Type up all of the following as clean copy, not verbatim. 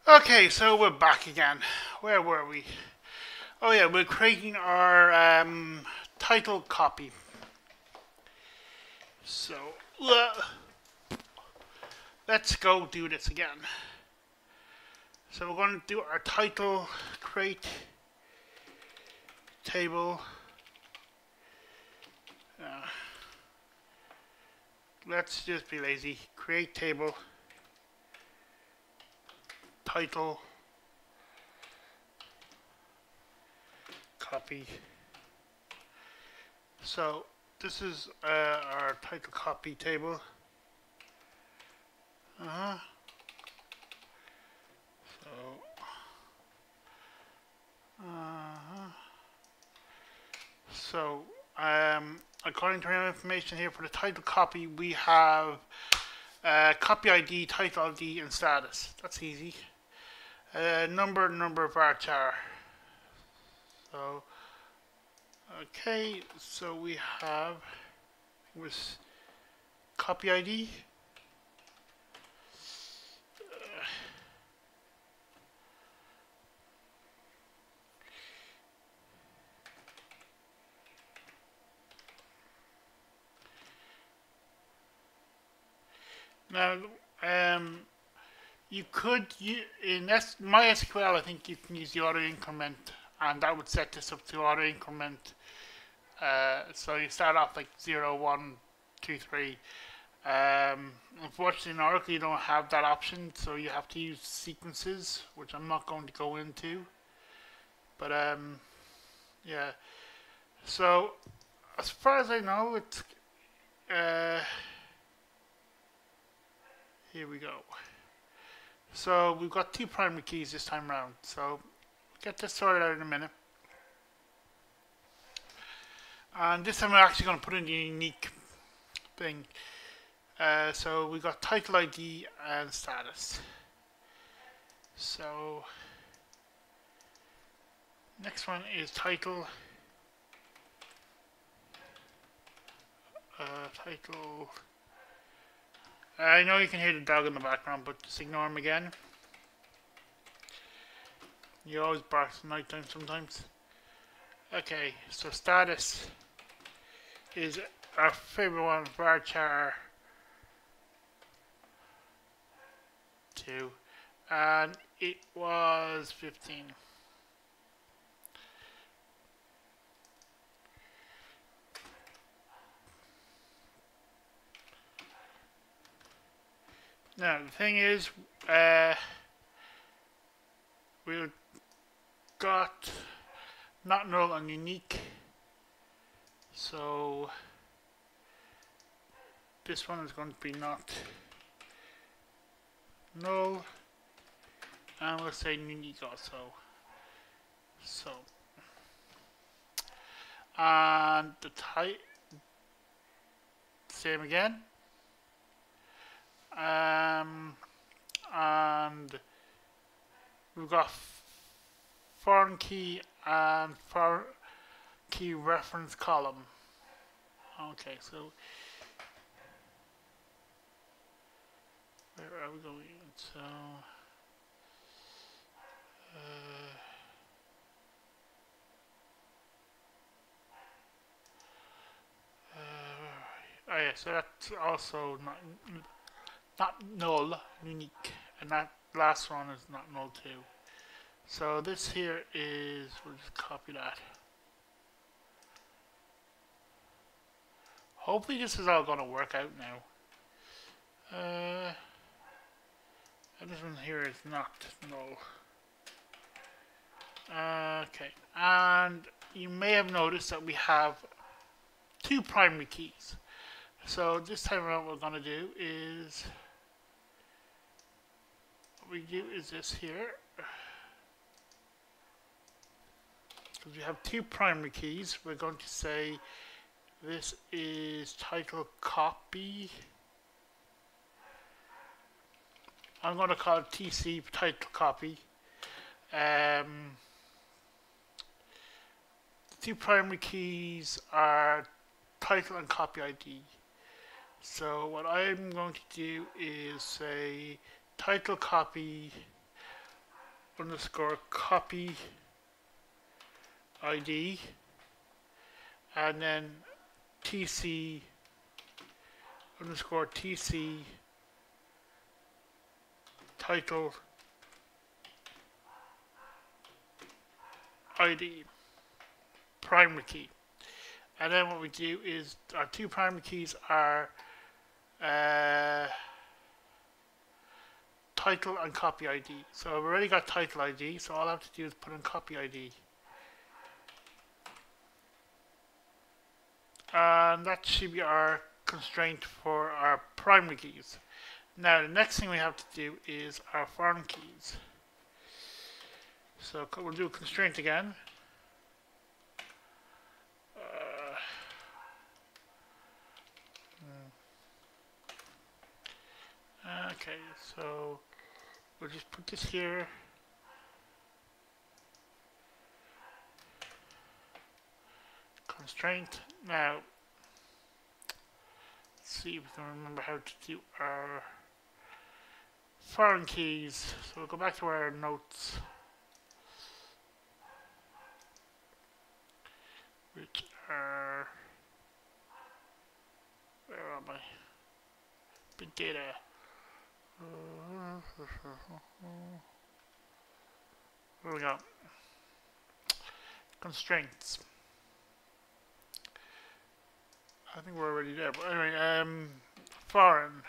Okay, so we're back again. Where were we? Oh yeah, we're creating our title copy. So let's go do this again. So we're going to do our title create table. Let's just be lazy. Create table title copy. So this is our title copy table. So So, according to our information here for the title copy, we have copy ID, title ID, and status. That's easy. Number varchar. So, okay, so we have with copy ID. Now, you could in MySQL, I think you can use the auto increment, and that would set this up to auto increment. So you start off like 0, 1, 2, 3. Unfortunately, in Oracle, you don't have that option, so you have to use sequences, which I'm not going to go into. But yeah. So as far as I know, it's here we go. So we've got 2 primary keys this time around. So get this sorted out in a minute. And this time we're actually going to put in the unique thing. So we got title ID and status. So next one is title. Title. I know you can hear the dog in the background, but just ignore him again. He always barks at night time sometimes. Okay, so status is our favorite one, varchar 2, and it was 15. Now the thing is, we've got not null and unique, so this one is going to be not null, and we'll say unique also. So, and the type, same again. And we've got foreign key and foreign key reference column. Okay, so where are we going? So oh yeah, so that's also not null, unique, and that last one is not null too. So this here is, we'll just copy that. Hopefully this is all going to work out now. And this one here is not null. Okay, and you may have noticed that we have 2 primary keys. So this time around what we're going to do is, what we do is this here. Because we have 2 primary keys, we're going to say this is title copy. I'm going to call it TC title copy. The 2 primary keys are title and copy ID. So what I'm going to do is say title copy underscore copy ID, and then TC underscore TC title ID primary key. And then what we do is our two primary keys are title and copy ID. So I've already got title ID, so all I have to do is put in copy ID. And that should be our constraint for our primary keys. Now the next thing we have to do is our foreign keys. So we'll do a constraint again. Okay, so we'll just put this here. Constraint. Now, let's see if we can remember how to do our foreign keys. So we'll go back to our notes, which are, where am I? Big data. There we go. Constraints. I think we're already there, but anyway, foreign.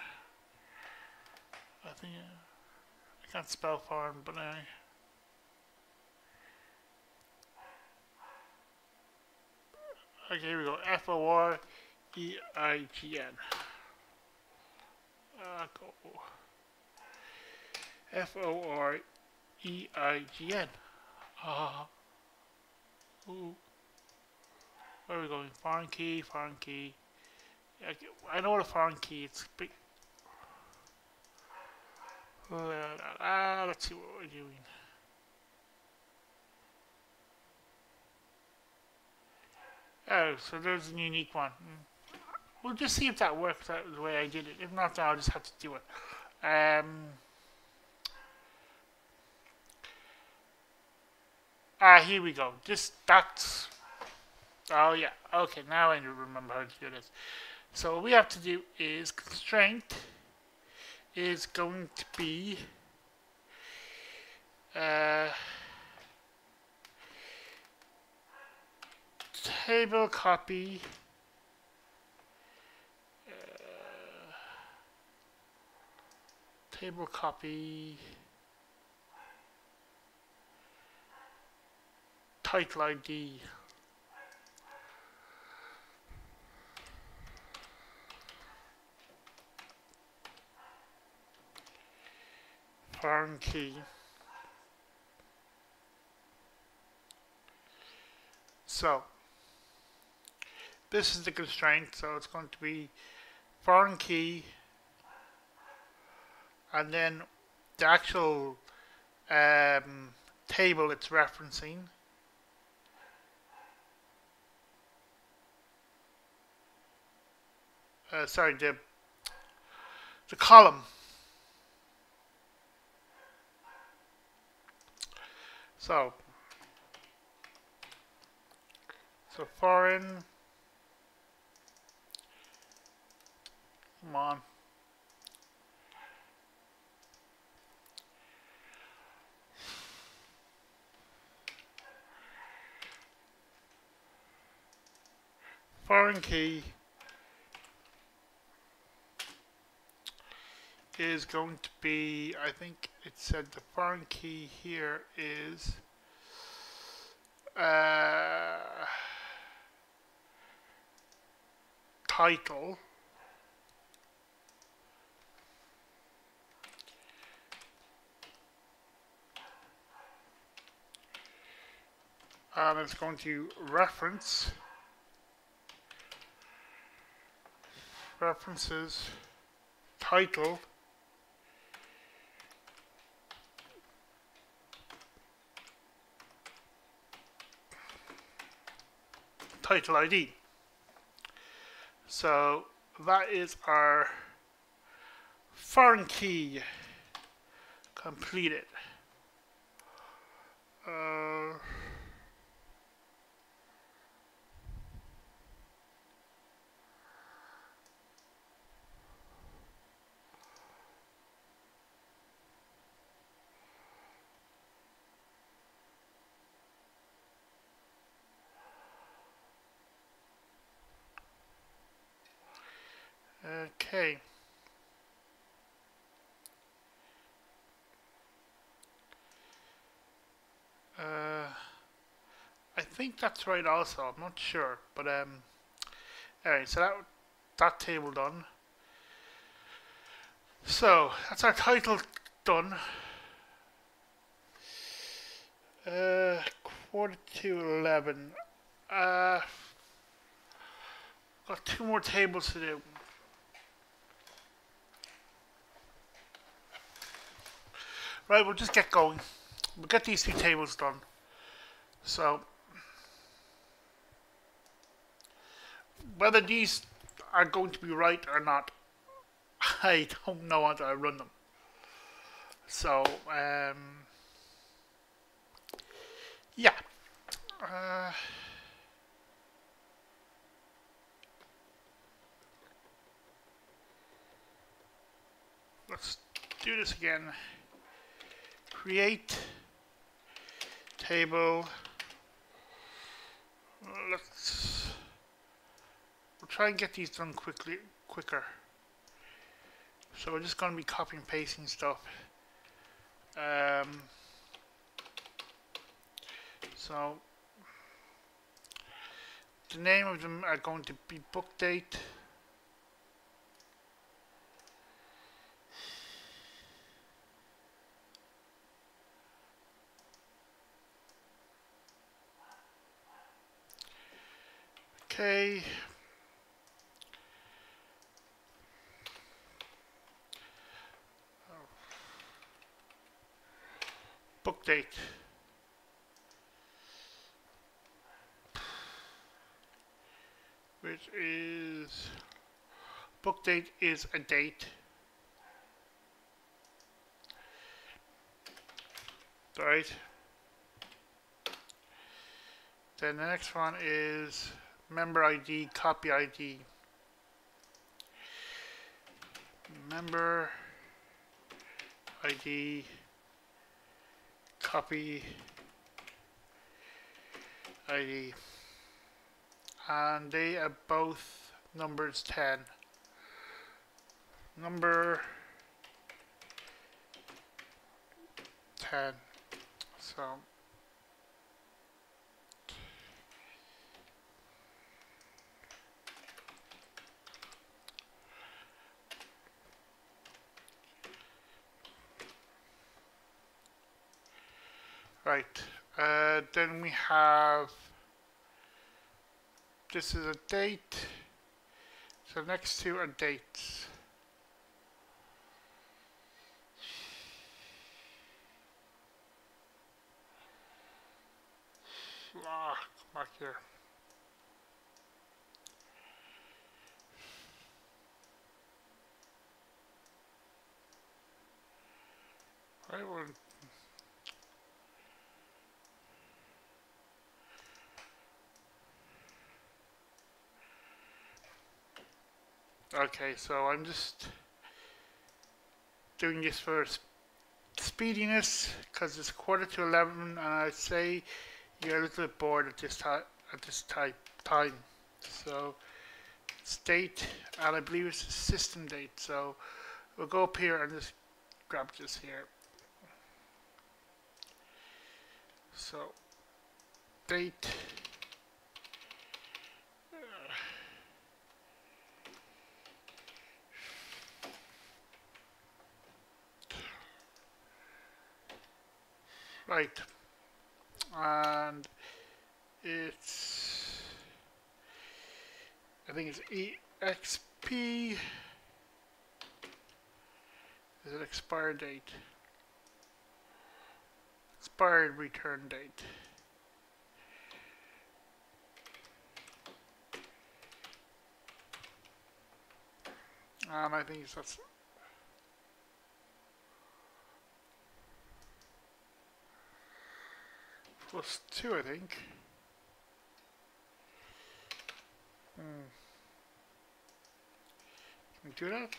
I think I can't spell foreign, but anyway. Okay, here we go. FOREIGN. Go. FOREIGN. Ooh. Where are we going? Foreign key, foreign key. Yeah, I know what a foreign key. It's big. Let's see what we're doing. Oh, so there's a unique one. We'll just see if that works out the way I did it. If not, then I'll just have to do it. Here we go. That's. Oh yeah. Okay, now I remember how to do this. So what we have to do is constraint is going to be table copy title ID. Foreign key. So this is the constraint, so it's going to be foreign key and then the actual table it's referencing. Sorry, the column. So foreign, come on. Foreign key is going to be, I think it said the foreign key here is title and it's going to references title ID. So that is our foreign key completed. Uh, okay. I think that's right also, I'm not sure. But alright, so that table done. So that's our title done. Quarter to 11. Uh, got two more tables to do. Right, we'll just get going. We'll get these two tables done. So, whether these are going to be right or not, I don't know until I run them. So, yeah. Uh, let's do this again. Create table. We'll try and get these done quicker. So we're just going to be copying and pasting stuff. So the name of them are going to be book date. Okay. Book date. Which is book date is a date. Right. Then the next one is member ID, copy ID. Member ID, copy ID. And they are both numbers 10. Number 10. So right. Then we have, this is a date. So next two are dates. Come back here. Right, well, okay, so I'm just doing this for speediness because it's quarter to 11, and I'd say you're a little bit bored at this time. So it's date, and I believe it's a system date. So we'll go up here and just grab this here. So date. Right, and it's, I think it's EXP. Is it expire date? Expired return date. And I think that's, plus 2, I think. Can we do that?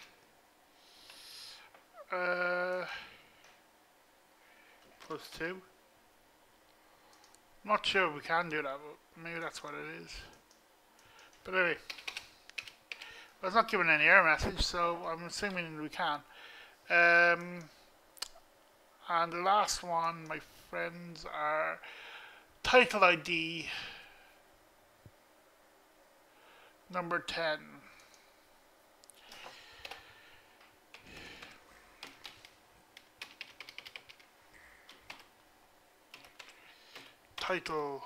Plus 2. Not sure we can do that, but maybe that's what it is. But anyway, well, it's not giving any error message, so I'm assuming we can. And the last one, my friends, are title ID number 10. Title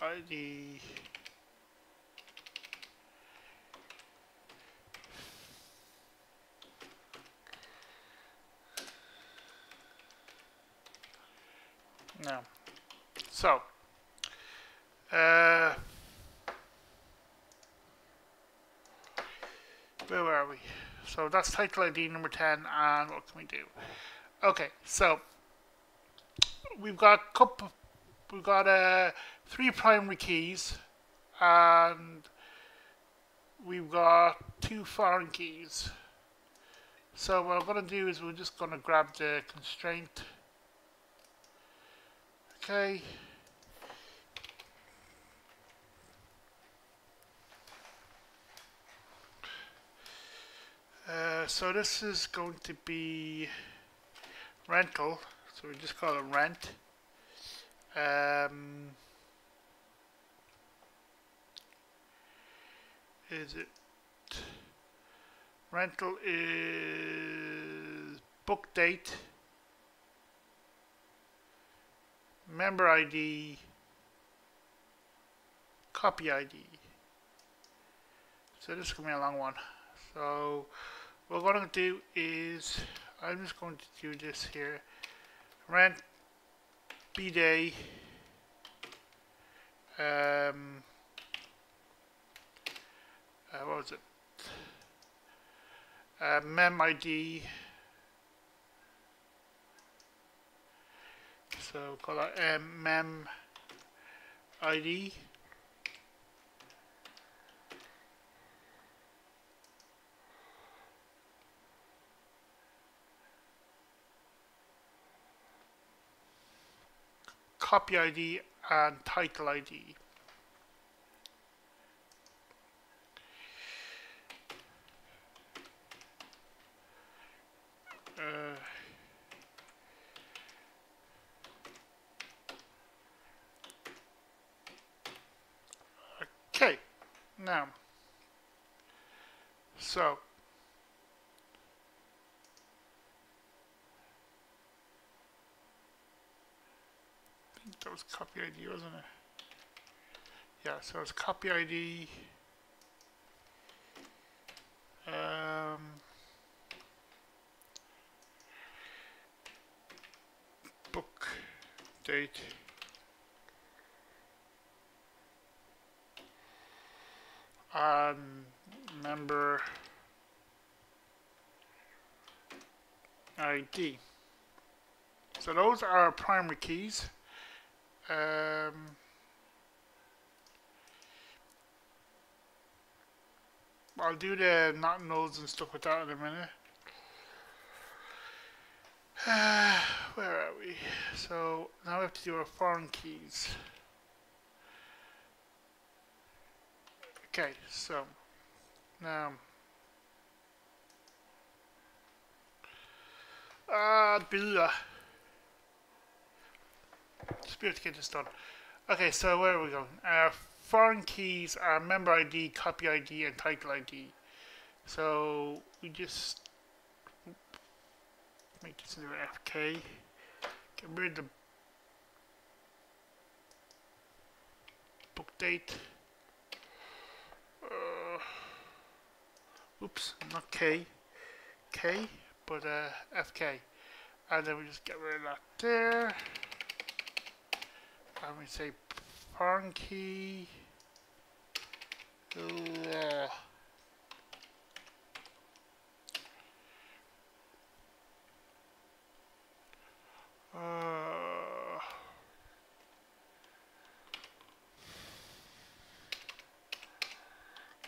ID now. So where are we? So that's title ID number 10, and what can we do? Okay, so we've got three primary keys, and we've got 2 foreign keys. So what I'm going to do is we're just going to grab the constraint. Okay. So this is going to be rental, so we just call it rent. Is it rental is book date, member ID, copy ID. So this is going to be a long one. So what we're going to do is, I'm just going to do this here. Rent bday what was it? Mem ID. So call that mem ID. Copy ID and title ID. Okay, now, so I think that was copy ID, wasn't it? Yeah, so it's copy ID. Book date. And member ID. So those are our primary keys. I'll do the not nodes and stuff with that in a minute. Where are we? So now we have to do our foreign keys. Okay, so now just be able to get this done. Okay, so where are we going? Foreign keys are member ID, copy ID, and title ID. So we just make this into FK. Get rid of the book date. Oops, not K, but FK. And then we just get rid of that there. And we say foreign key.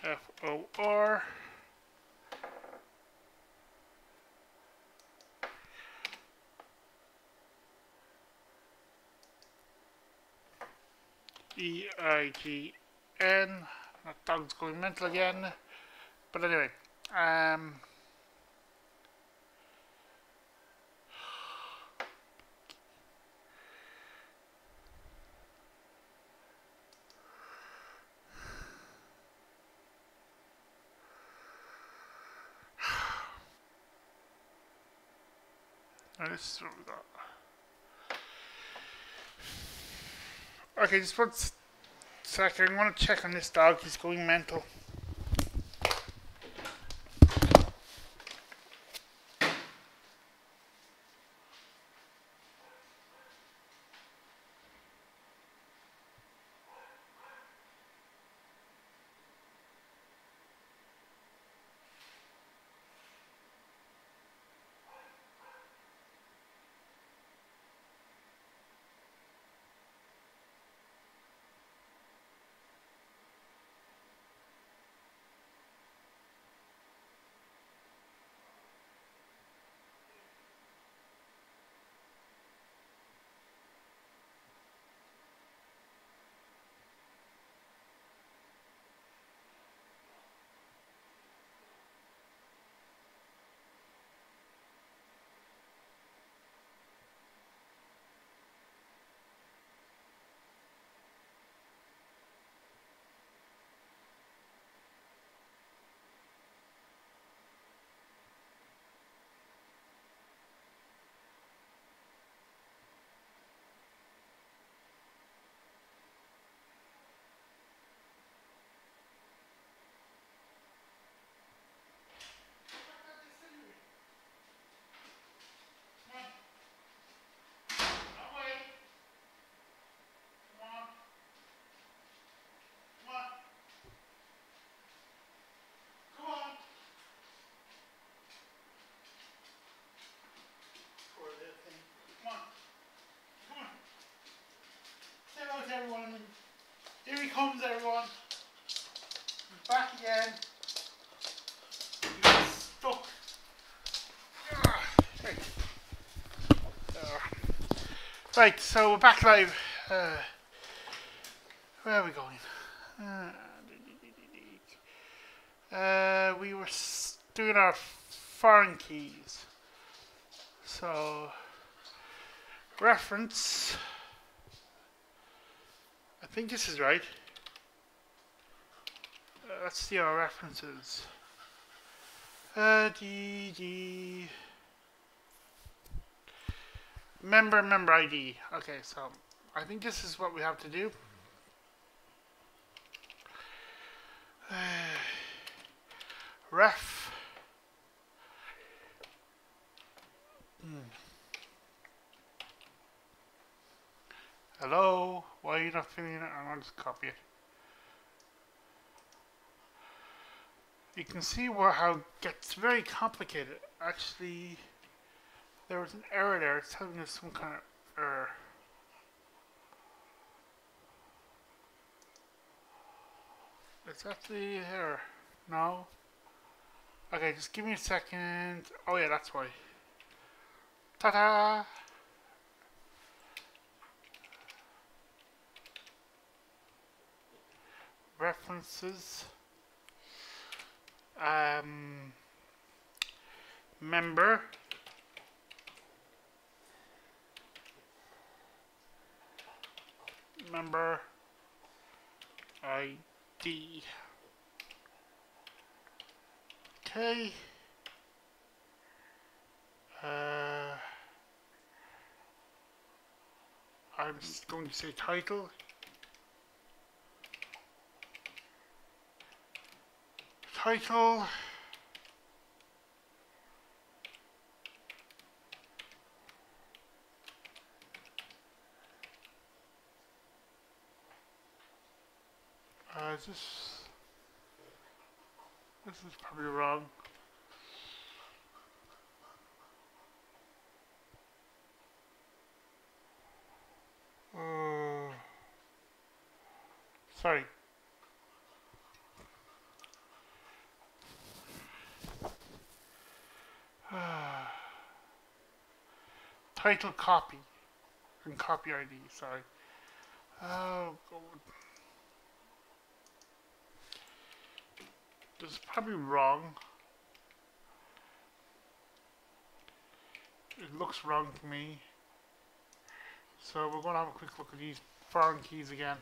FOR EIGN. That dog's going mental again. But anyway, this is what we got. Okay, just one second. I'm going to check on this dog. He's going mental. Everyone, here he comes, everyone. He's back again. He got stuck. Right, so we're back live. Where are we going? We were doing our foreign keys. So, reference. I think this is right. Let's see our references. Member ID. Okay, so I think this is what we have to do. Ref. Hello, why are you not filling it? I'm going to just copy it. You can see how it gets very complicated. Actually, there was an error there. It's telling us some kind of error. Is that the error? No? Okay, just give me a second. Oh yeah, that's why. Ta-da! References. Member. Member ID. Okay. I'm just going to say title. Title. This is probably wrong. Sorry. title copy and copy ID. Sorry. Oh God. This is probably wrong. It looks wrong to me. So we're going to have a quick look at these foreign keys again.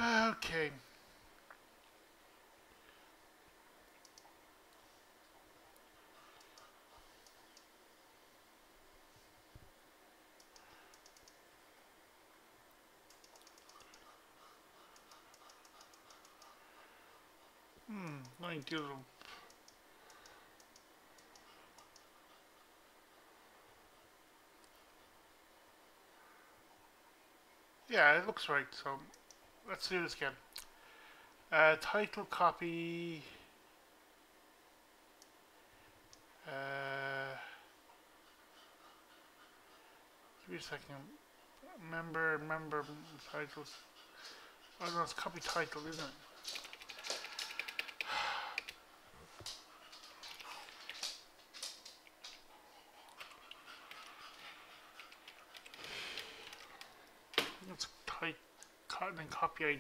Okay. Let me do a little. Yeah, it looks right. So let's do this again. Title copy. Give me a second. Member titles. Oh no, it's copy title, isn't it? It's type and then copy ID.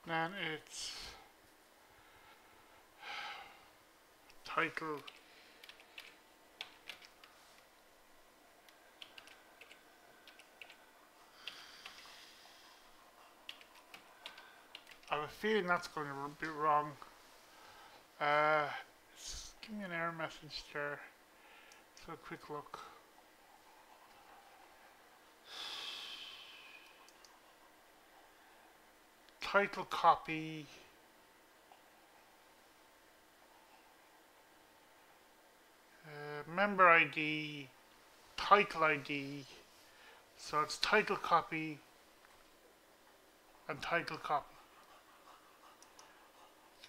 Then it's title. I have a feeling that's going to be wrong. Give me an error message there. So a quick look. Title copy. Member ID. Title ID. So it's title copy and title copy.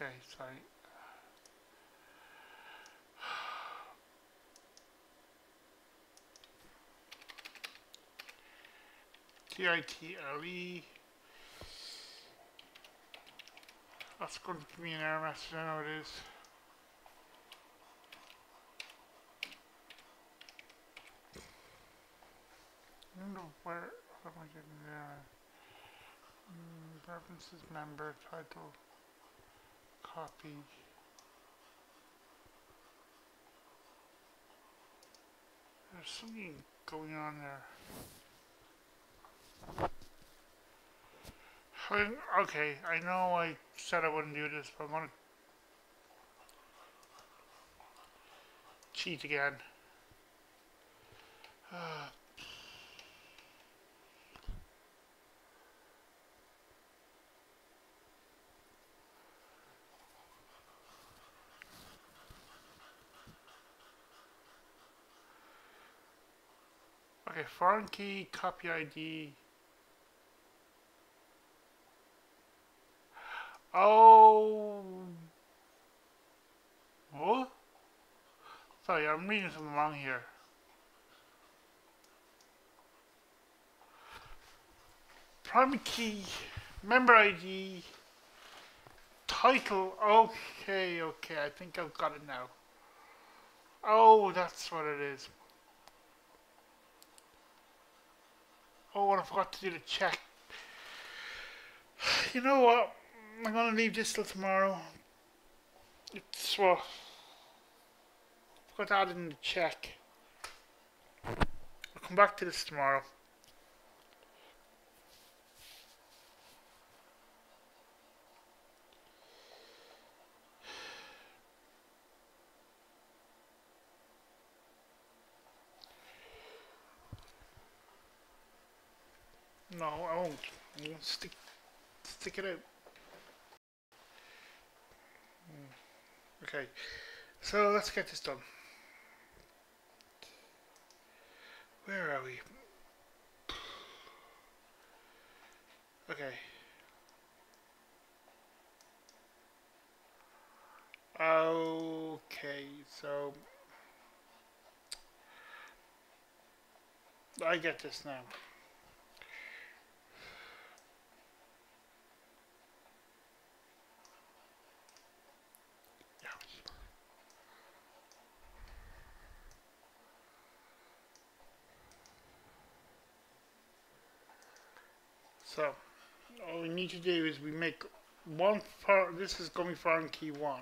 Okay, sorry. TITLE. That's going to give me an error message. I know it is. I wonder where am I getting there? Preferences, member, title, copy. There's something going on there. Okay, I know I said I wouldn't do this, but I'm going to cheat again. Okay, foreign key, copy ID. Oh. What? Sorry, I'm reading something wrong here. Primary key, member ID, title. Okay, I think I've got it now. Oh, that's what it is. Oh, and I forgot to do the check. You know what? I'm gonna leave this till tomorrow. It's what? I forgot to add in the check. I'll come back to this tomorrow. No, I won't. I'm gonna stick it out. Okay, so let's get this done. Where are we? Okay. Okay, so I get this now. Yeah. So all we need to do is we make one for this is going to be foreign key 1.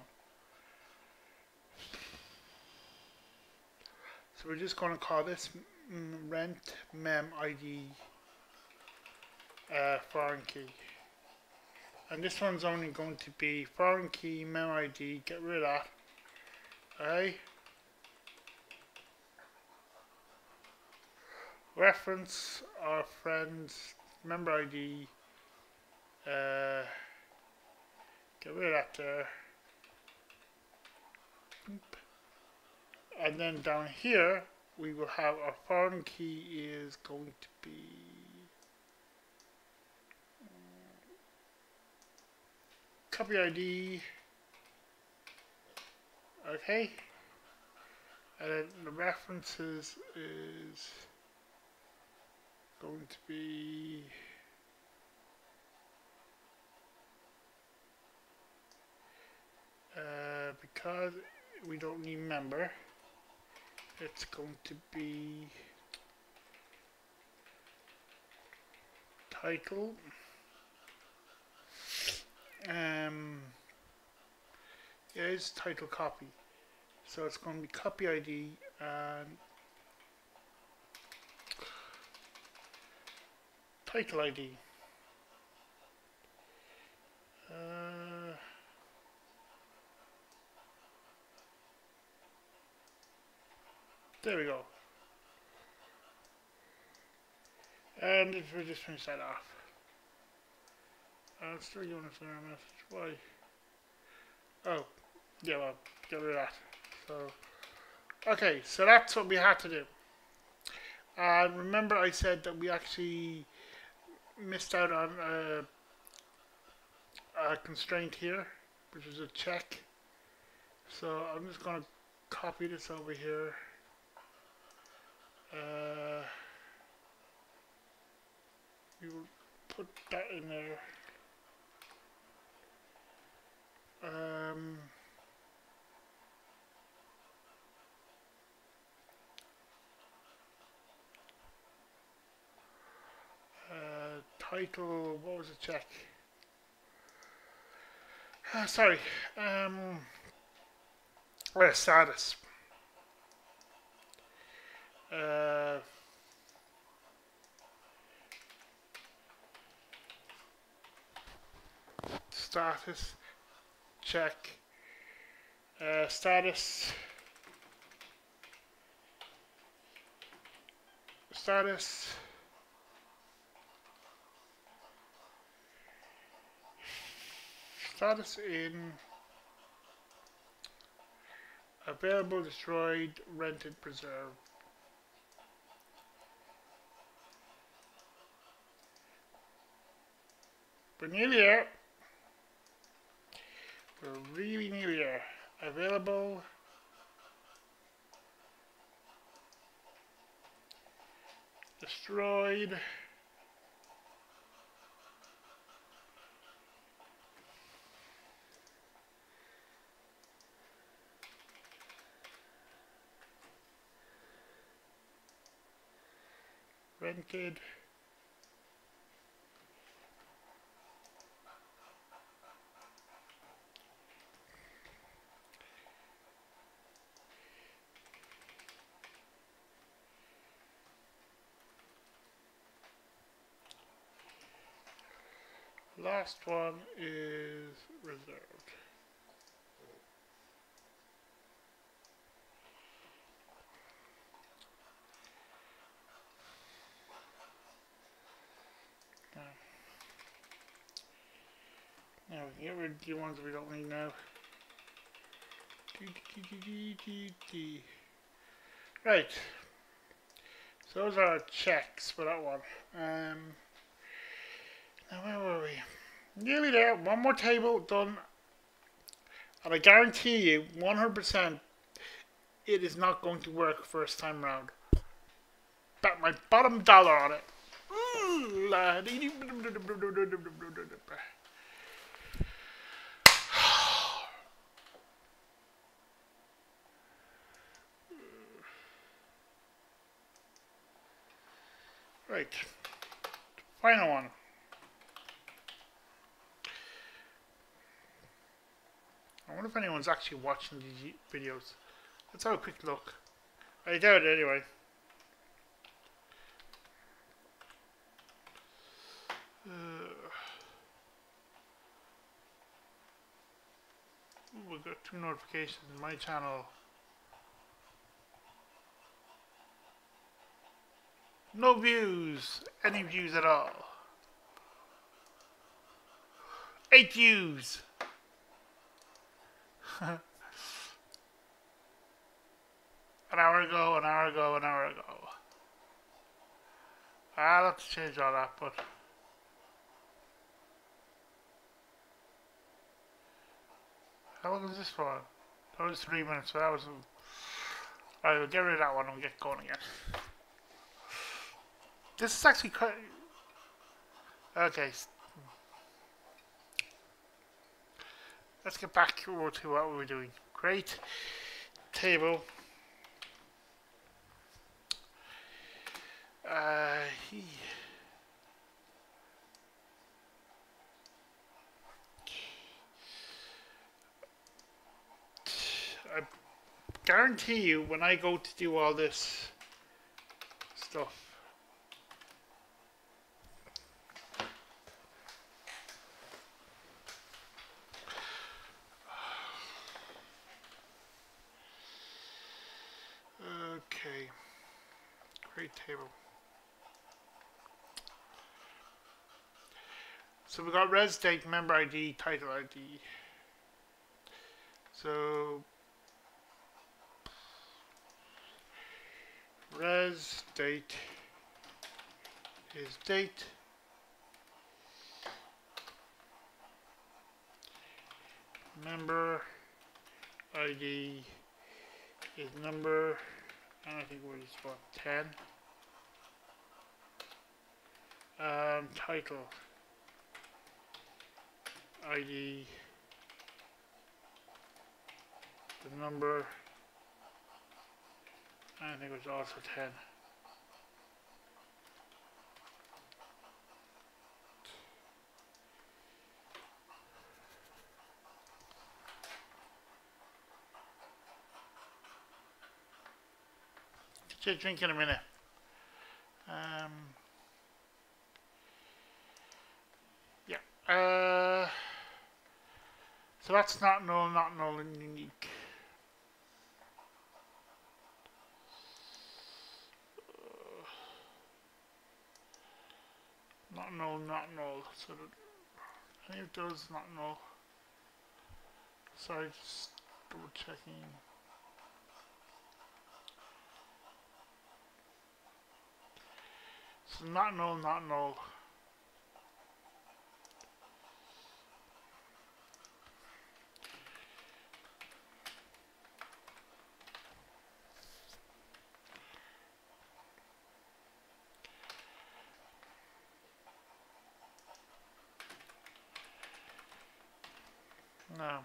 So we're just going to call this rent mem id foreign key. And this one's only going to be foreign key mem id, get rid of that. Okay. Reference our friends member id, get rid of that there. And then down here we will have our foreign key is going to be copy ID. Okay. And then the references is going to be because we don't need member, it's going to be title, is title copy, so it's going to be copy ID and title ID. There we go. And if we just finish that off. Still going to send a message. Why? Oh, yeah, well, get rid of that. So, okay, so that's what we had to do. And remember I said that we actually missed out on a constraint here, which is a check. So I'm just going to copy this over here. We will put that in there. Title, what was the check? Sorry. Status. Status check. Status in available, destroyed, rented, preserved. We're nearly there. We're really nearly there. Available, destroyed, rented, last one is reserved. Now we can get rid of the ones we don't need now. Right. So those are our checks for that one. Now where were we? Nearly there. One more table done. And I guarantee you, 100%, it is not going to work first time round. bet my bottom dollar on it. Right. Final one. I wonder if anyone's actually watching these videos. Let's have a quick look. I doubt it anyway. We got 2 notifications in my channel. No views. Any views at all. 8 views. An hour ago, an hour ago, an hour ago. I'll have to change all that, but how long is this for? That was 3 minutes, so that was... Alright, we'll get rid of that one and we'll get going again. This is actually quite... Okay. Let's get back to what we were doing. Create table. I guarantee you when I go to do all this stuff, okay, create table. So we got res date, member ID, title ID. So res date is date. Member ID is number, and I think we're just what, 10. Title ID, the number, and I think it was also 10. Get you a drink in a minute. Yeah. So that's not null, and unique. Not null, So any of those not null. Sorry, just double checking. So not null. No.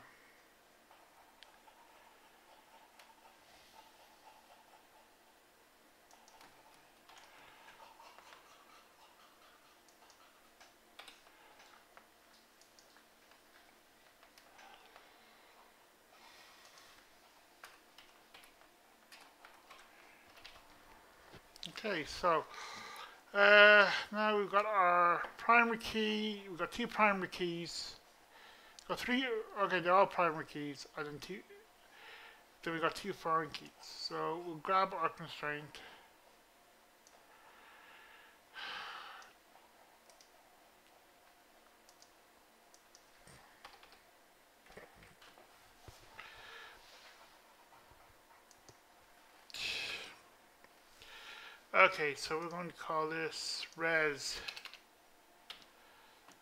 Okay, so now we've got our primary key. We've got 2 primary keys. Got 3. Okay, they're all primary keys, and then 2. Then we got 2 foreign keys. So we'll grab our constraint. Okay, so we're going to call this res,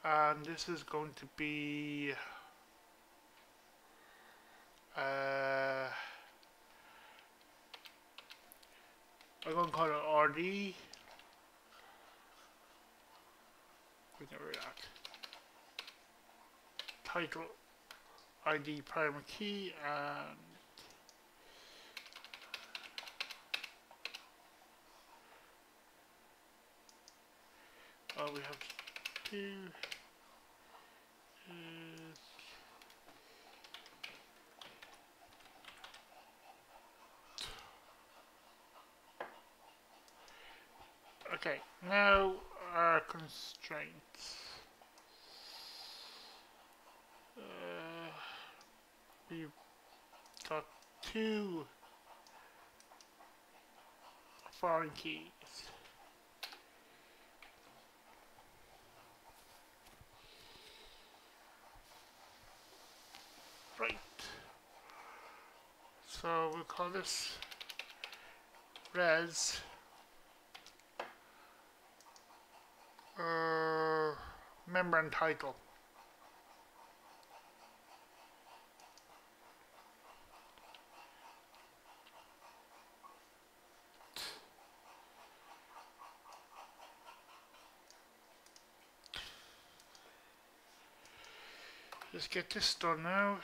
and this is going to be I'm going to call it RD. we get rid of that. Title ID primary key, and all we have to do is okay, now our constraints. We've got two foreign keys. Right. So we'll call this res member and title. Let's get this done now.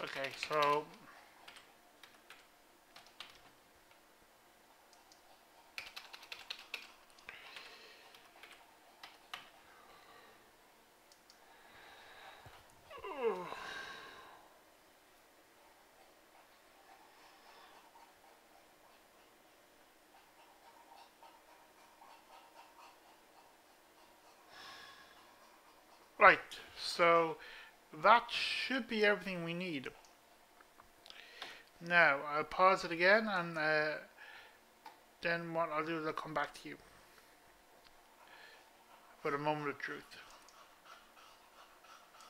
Okay, so right, so that should be everything we need. Now, I'll pause it again, and then what I'll do is I'll come back to you for the moment of truth.